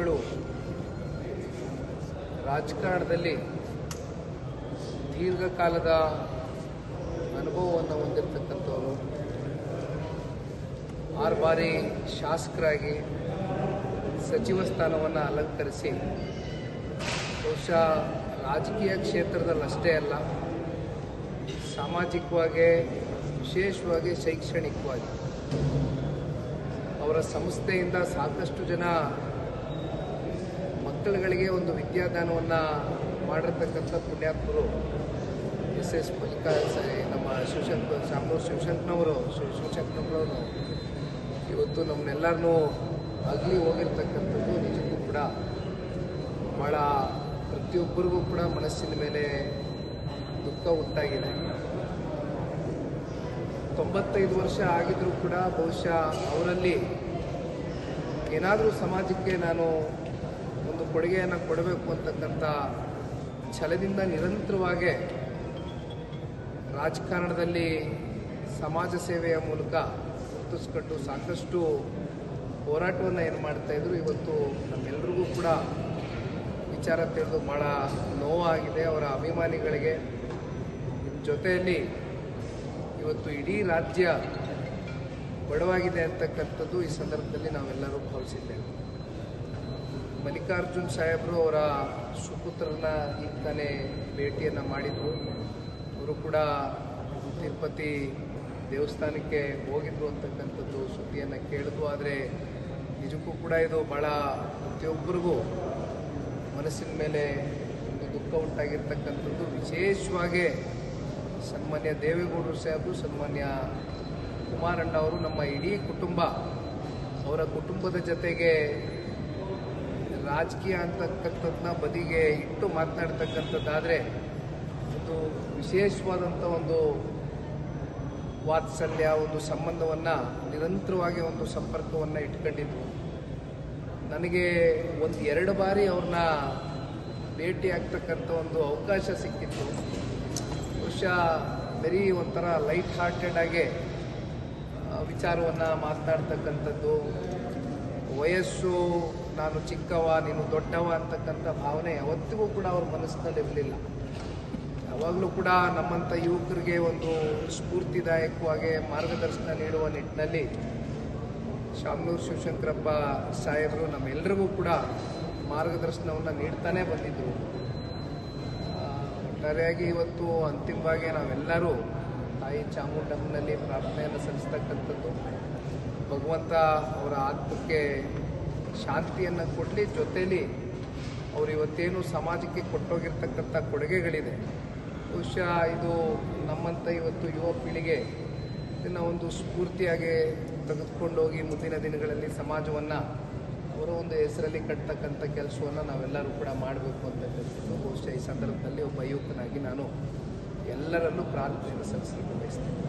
ಶ್ರೀಗಳು ರಾಜಕಾರಣದಲ್ಲಿ ದೀರ್ಘಕಾಲದ ಅನುಭವವನ್ನು ಹೊಂದಿರತಕ್ಕಂಥವರು. 6 ಬಾರಿ ಶಾಸಕರಾಗಿ ಸಚಿವ ಸ್ಥಾನವನ್ನು ಅಲಂಕರಿಸಿ ಬಹುಶಃ ರಾಜಕೀಯ ಕ್ಷೇತ್ರದಲ್ಲಷ್ಟೇ ಅಲ್ಲ, ಸಾಮಾಜಿಕವಾಗಿ, ವಿಶೇಷವಾಗಿ ಶೈಕ್ಷಣಿಕವಾಗಿ ಅವರ ಸಂಸ್ಥೆಯಿಂದ ಸಾಕಷ್ಟು ಜನ ಮಕ್ಕಳುಗಳಿಗೆ ಒಂದು ವಿದ್ಯಾದಾನವನ್ನು ಮಾಡಿರ್ತಕ್ಕಂಥ ಪುಣ್ಯಾತ್ಮರು. ಎಸ್ ನಮ್ಮ ಶಾಮನೂರು ಶಿವಶಂಕರನವರು ಇವತ್ತು ನಮ್ಮನ್ನೆಲ್ಲರನ್ನೂ ಅಗಲಿ ಹೋಗಿರ್ತಕ್ಕಂಥದ್ದು ನಿಜಕ್ಕೂ ಕೂಡ ಭಾಳ ಪ್ರತಿಯೊಬ್ಬರಿಗೂ ಕೂಡ ಮನಸ್ಸಿನ ಮೇಲೆ ದುಃಖ ಉಂಟಾಗಿದೆ. 95 ವರ್ಷ ಆಗಿದ್ರೂ ಕೂಡ ಬಹುಶಃ ಅವರಲ್ಲಿ ಏನಾದರೂ ಸಮಾಜಕ್ಕೆ ನಾನು ಒಂದು ಕೊಡುಗೆಯನ್ನು ಕೊಡಬೇಕು ಅಂತಕ್ಕಂಥ ಛಲದಿಂದ ನಿರಂತರವಾಗಿ ರಾಜಕಾರಣದಲ್ಲಿ ಸಮಾಜ ಸೇವೆಯ ಮೂಲಕ ಗುರುತಿಸ್ಕೊಂಡು ಸಾಕಷ್ಟು ಹೋರಾಟವನ್ನು ಏನು ಮಾಡ್ತಾಯಿದ್ರು. ಇವತ್ತು ನಮ್ಮೆಲ್ಲರಿಗೂ ಕೂಡ ವಿಚಾರ ತಿಳಿದು ಭಾಳ ನೋವಾಗಿದೆ. ಅವರ ಅಭಿಮಾನಿಗಳಿಗೆ ಜೊತೆಯಲ್ಲಿ ಇವತ್ತು ಇಡೀ ರಾಜ್ಯ ಬಡವಾಗಿದೆ ಅಂತಕ್ಕಂಥದ್ದು ಈ ಸಂದರ್ಭದಲ್ಲಿ ನಾವೆಲ್ಲರೂ ಭಾವಿಸಿದ್ದೇವೆ. ಮಲ್ಲಿಕಾರ್ಜುನ್ ಸಾಹೇಬರು ಅವರ ಸುಪುತ್ರರನ್ನ ಈಗ ತಾನೇ ಭೇಟಿಯನ್ನು ಮಾಡಿದರು. ಅವರು ಕೂಡ ತಿರುಪತಿ ದೇವಸ್ಥಾನಕ್ಕೆ ಹೋಗಿದ್ರು ಅಂತಕ್ಕಂಥದ್ದು ಸುದ್ದಿಯನ್ನು ಕೇಳಿದ್ವು. ಆದರೆ ನಿಜಕ್ಕೂ ಕೂಡ ಇದು ಭಾಳ ಪ್ರತಿಯೊಬ್ಬರಿಗೂ ಮನಸ್ಸಿನ ಮೇಲೆ ಒಂದು ದುಃಖ ಉಂಟಾಗಿರ್ತಕ್ಕಂಥದ್ದು. ವಿಶೇಷವಾಗಿ ಸನ್ಮಾನ್ಯ ದೇವೇಗೌಡರು ಸಾಹೇಬರು, ಸನ್ಮಾನ್ಯ ಕುಮಾರಣ್ಣ ಅವರು, ನಮ್ಮ ಇಡೀ ಕುಟುಂಬ, ಅವರ ಕುಟುಂಬದ ಜೊತೆಗೆ ರಾಜಕೀಯ ಅಂತಕ್ಕಂಥದ್ದನ್ನ ಬದಿಗೆ ಇಟ್ಟು ಮಾತನಾಡ್ತಕ್ಕಂಥದ್ದಾದರೆ ಒಂದು ವಿಶೇಷವಾದಂಥ ಒಂದು ವಾತ್ಸಲ್ಯ, ಒಂದು ಸಂಬಂಧವನ್ನು ನಿರಂತರವಾಗಿ ಒಂದು ಸಂಪರ್ಕವನ್ನು ಇಟ್ಕೊಂಡಿದ್ರು. ನನಗೆ 1-2 ಬಾರಿ ಅವ್ರನ್ನ ಭೇಟಿ ಆಗ್ತಕ್ಕಂಥ ಒಂದು ಅವಕಾಶ ಸಿಕ್ಕಿತ್ತು. ಬಹುಶಃ ವೆರಿ ಒಂಥರ ಲೈಟ್ ಹಾರ್ಟೆಡ್ ಆಗಿ ವಿಚಾರವನ್ನು ಮಾತನಾಡ್ತಕ್ಕಂಥದ್ದು. ವಯಸ್ಸು, ನಾನು ಚಿಕ್ಕವ ನೀನು ದೊಡ್ಡವ ಅಂತಕ್ಕಂಥ ಭಾವನೆ ಯಾವತ್ತಿಗೂ ಕೂಡ ಅವ್ರ ಮನಸ್ಸಿನಲ್ಲಿ ಇರಲಿಲ್ಲ. ಯಾವಾಗಲೂ ಕೂಡ ನಮ್ಮಂಥ ಯುವಕರಿಗೆ ಒಂದು ಸ್ಫೂರ್ತಿದಾಯಕವಾಗಿ ಮಾರ್ಗದರ್ಶನ ನೀಡುವ ನಿಟ್ಟಿನಲ್ಲಿ ಶಾಮನೂರು ಶಿವಶಂಕರಪ್ಪ ಸಾಹೇಬರು ನಮ್ಮೆಲ್ಲರಿಗೂ ಕೂಡ ಮಾರ್ಗದರ್ಶನವನ್ನು ನೀಡ್ತಾನೆ ಬಂದಿದ್ದರು. ಒಟ್ಟಾರೆಯಾಗಿ ಇವತ್ತು ಅಂತಿಮವಾಗಿ ನಾವೆಲ್ಲರೂ ತಾಯಿ ಚಾಮುಂಡಮ್ಮನಲ್ಲಿ ಪ್ರಾರ್ಥನೆಯನ್ನು ಸಲ್ಲಿಸ್ತಕ್ಕಂಥದ್ದು. ಭಗವಂತ ಅವರ ಆತ್ಮಕ್ಕೆ ಶಾಂತಿಯನ್ನು ಕೊಡಲಿ. ಜೊತೆಯಲ್ಲಿ ಅವರು ಇವತ್ತೇನು ಸಮಾಜಕ್ಕೆ ಕೊಟ್ಟೋಗಿರ್ತಕ್ಕಂಥ ಕೊಡುಗೆಗಳಿದೆ, ಬಹುಶಃ ಇದು ನಮ್ಮಂಥ ಇವತ್ತು ಯುವ ಪೀಳಿಗೆ ಇದನ್ನು ಒಂದು ಸ್ಫೂರ್ತಿಯಾಗಿ ತೆಗೆದುಕೊಂಡೋಗಿ ಮುಂದಿನ ದಿನಗಳಲ್ಲಿ ಸಮಾಜವನ್ನು ಅವರ ಒಂದು ಹೆಸರಲ್ಲಿ ಕಟ್ತಕ್ಕಂಥ ಕೆಲಸವನ್ನು ನಾವೆಲ್ಲರೂ ಕೂಡ ಮಾಡಬೇಕು ಅಂತಕ್ಕಂಥದ್ದು ಬಹುಶಃ ಈ ಸಂದರ್ಭದಲ್ಲಿ ಒಬ್ಬ ಯುವಕನಾಗಿ ನಾನು ಎಲ್ಲರಲ್ಲೂ ಪ್ರಾರ್ಥನೆಯನ್ನು ಸಲ್ಲಿಸಲಿಕ್ಕೆ ಬಯಸ್ತೇನೆ.